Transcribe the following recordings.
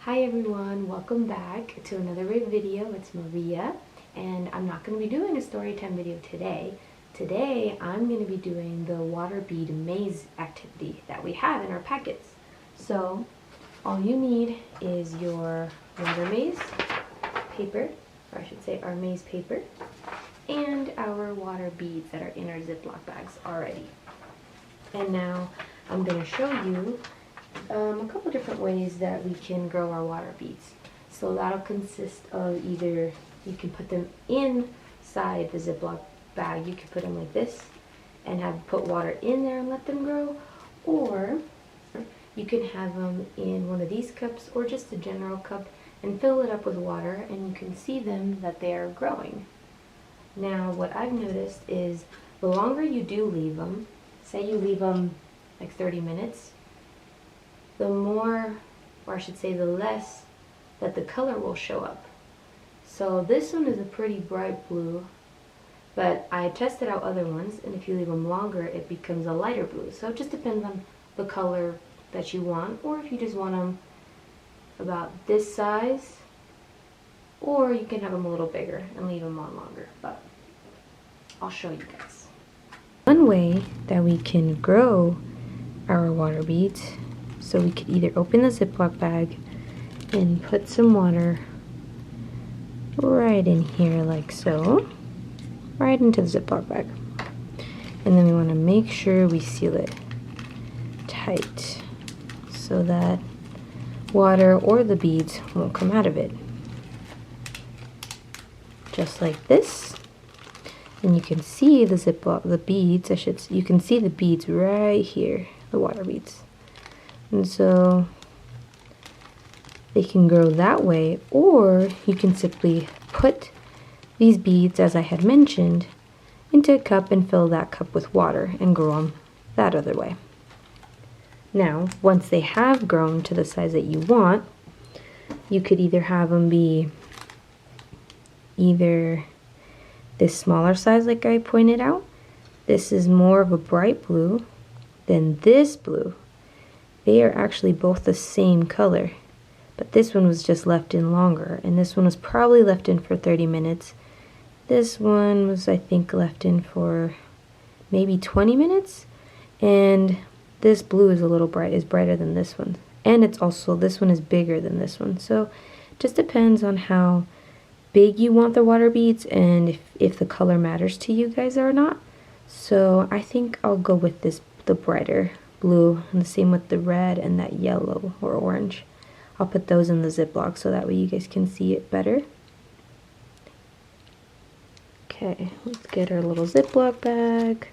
Hi everyone, welcome back to another video. It's Maria, and I'm not going to be doing a story time video today. Today I'm going to be doing the water bead maze activity that we have in our packets. So all you need is your water maze paper, or I should say our maze paper, and our water beads that are in our Ziploc bags already. And now I'm going to show you a couple different ways that we can grow our water beads. So that'll consist of either you can put them inside the Ziploc bag, you can put them like this and put water in there and let them grow, or you can have them in one of these cups or just a general cup and fill it up with water, and you can see them that they are growing. Now what I've noticed is the longer you do leave them, say you leave them like 30 minutes, the more, or I should say the less, that the color will show up. So this one is a pretty bright blue, but I tested out other ones, and if you leave them longer it becomes a lighter blue. So it just depends on the color that you want, or if you just want them about this size, or you can have them a little bigger and leave them on longer, but I'll show you guys. One way that we can grow our water beads, so we could either open the Ziploc bag and put some water right in here like so, right into the Ziploc bag. And then we want to make sure we seal it tight so that water or the beads won't come out of it. Just like this. And you can see the beads, you can see the beads right here, the water beads. And so they can grow that way, or you can simply put these beads, as I had mentioned, into a cup and fill that cup with water and grow them that other way. Now, once they have grown to the size that you want, you could either have them be either this smaller size like I pointed out. This is more of a bright blue than this blue. They are actually both the same color, but this one was just left in longer, and this one was probably left in for 30 minutes. This one was, I think, left in for maybe 20 minutes, and this blue is brighter than this one, and it's also, this one is bigger than this one. So it just depends on how big you want the water beads and if the color matters to you guys or not. So I think I'll go with the brighter blue, and the same with the red and that yellow or orange. I'll put those in the Ziploc so that way you guys can see it better. Okay, let's get our little Ziploc bag.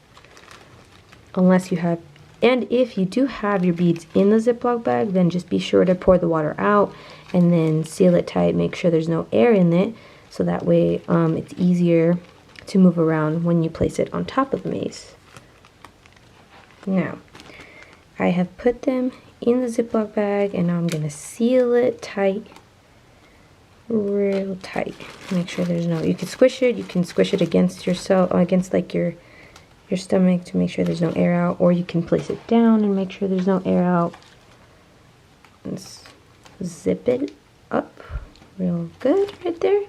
And if you do have your beads in the Ziploc bag, then just be sure to pour the water out and then seal it tight. Make sure there's no air in it, so that way it's easier to move around when you place it on top of the maze. Now, I have put them in the Ziploc bag, and now I'm going to seal it tight, real tight. Make sure there's no, you can squish it against yourself, against like your stomach to make sure there's no air out, or you can place it down and make sure there's no air out. And zip it up real good right there,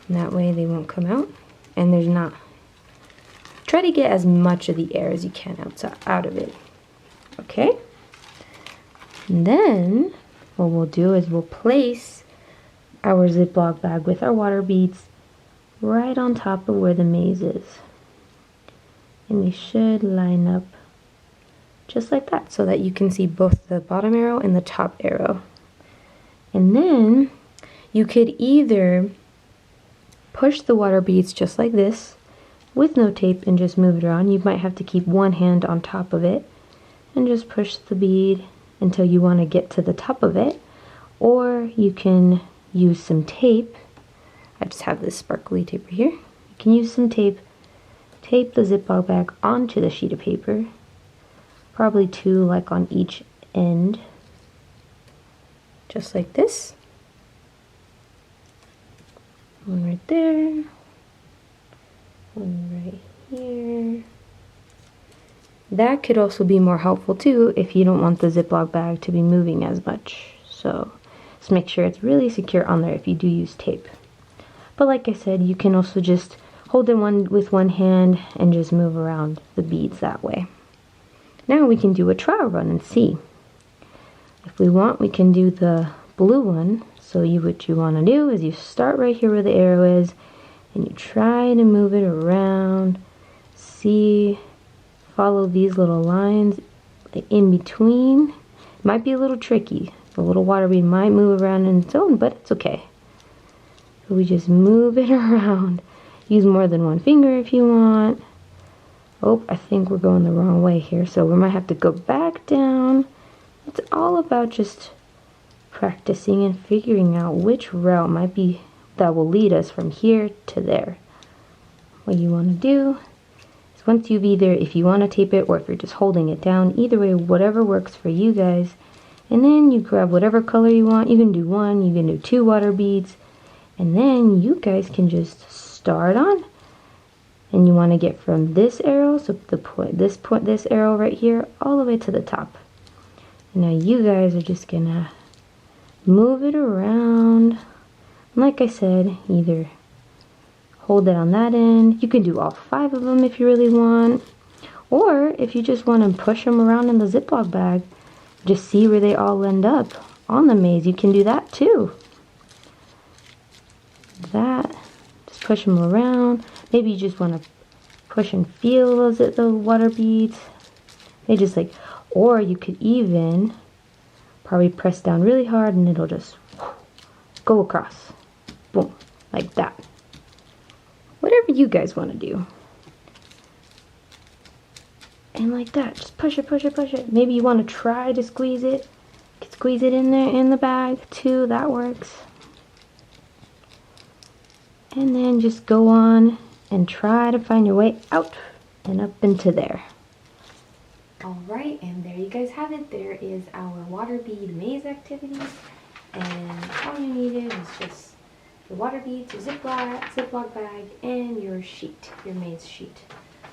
and that way they won't come out, and there's not, try to get as much of the air as you can out of it. Okay, and then what we'll do is we'll place our Ziploc bag with our water beads right on top of where the maze is, and they should line up just like that so that you can see both the bottom arrow and the top arrow. And then you could either push the water beads just like this with no tape and just move it around. You might have to keep one hand on top of it and just push the bead until you want to get to the top of it, or you can use some tape. I just have this sparkly tape right here. You can use some tape, tape the Ziploc bag onto the sheet of paper, probably two like on each end, just like this. One right there, one right here. That could also be more helpful too if you don't want the Ziploc bag to be moving as much. So just make sure it's really secure on there if you do use tape. But like I said, you can also just hold it with one hand and just move around the beads that way. Now we can do a trial run and see. If we want, we can do the blue one. So what you want to do is you start right here where the arrow is, and you try to move it around. See, follow these little lines in between. It might be a little tricky. The little water bead might move around on its own, but it's okay. So we just move it around. Use more than one finger if you want. Oh, I think we're going the wrong way here, so we might have to go back down. It's all about just practicing and figuring out which route might be that will lead us from here to there. What you want to do is once you've either, if you want to tape it or if you're just holding it down, either way, whatever works for you guys. And then you grab whatever color you want. You can do one, you can do 2 water beads. And then you guys can just start on. And you want to get from this arrow, so this arrow right here, all the way to the top. And now you guys are just gonna move it around. And like I said, either hold it on that end. You can do all 5 of them if you really want. Or if you just want to push them around in the Ziploc bag, just see where they all end up on the maze. You can do that too. Just push them around. Maybe you just want to push and feel the water beads. They just or you could even probably press down really hard and it'll just go across. Boom, like that. Whatever you guys want to do. And like that, just push it, push it, push it. Maybe you want to try to squeeze it. You can squeeze it in there in the bag too, that works. And then just go on and try to find your way out and up into there. Alright, and there you guys have it. There is our water bead maze activity. And all you needed was just the water beads, your Ziploc bag, and your sheet, your maze sheet.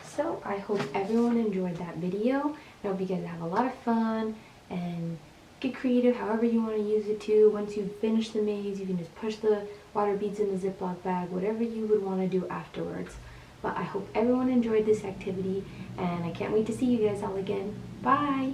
So I hope everyone enjoyed that video. I hope you guys have a lot of fun and get creative however you want to use it to. Once you finish the maze, you can just push the water beads in the Ziploc bag, whatever you would want to do afterwards. But I hope everyone enjoyed this activity, and I can't wait to see you guys all again. Bye!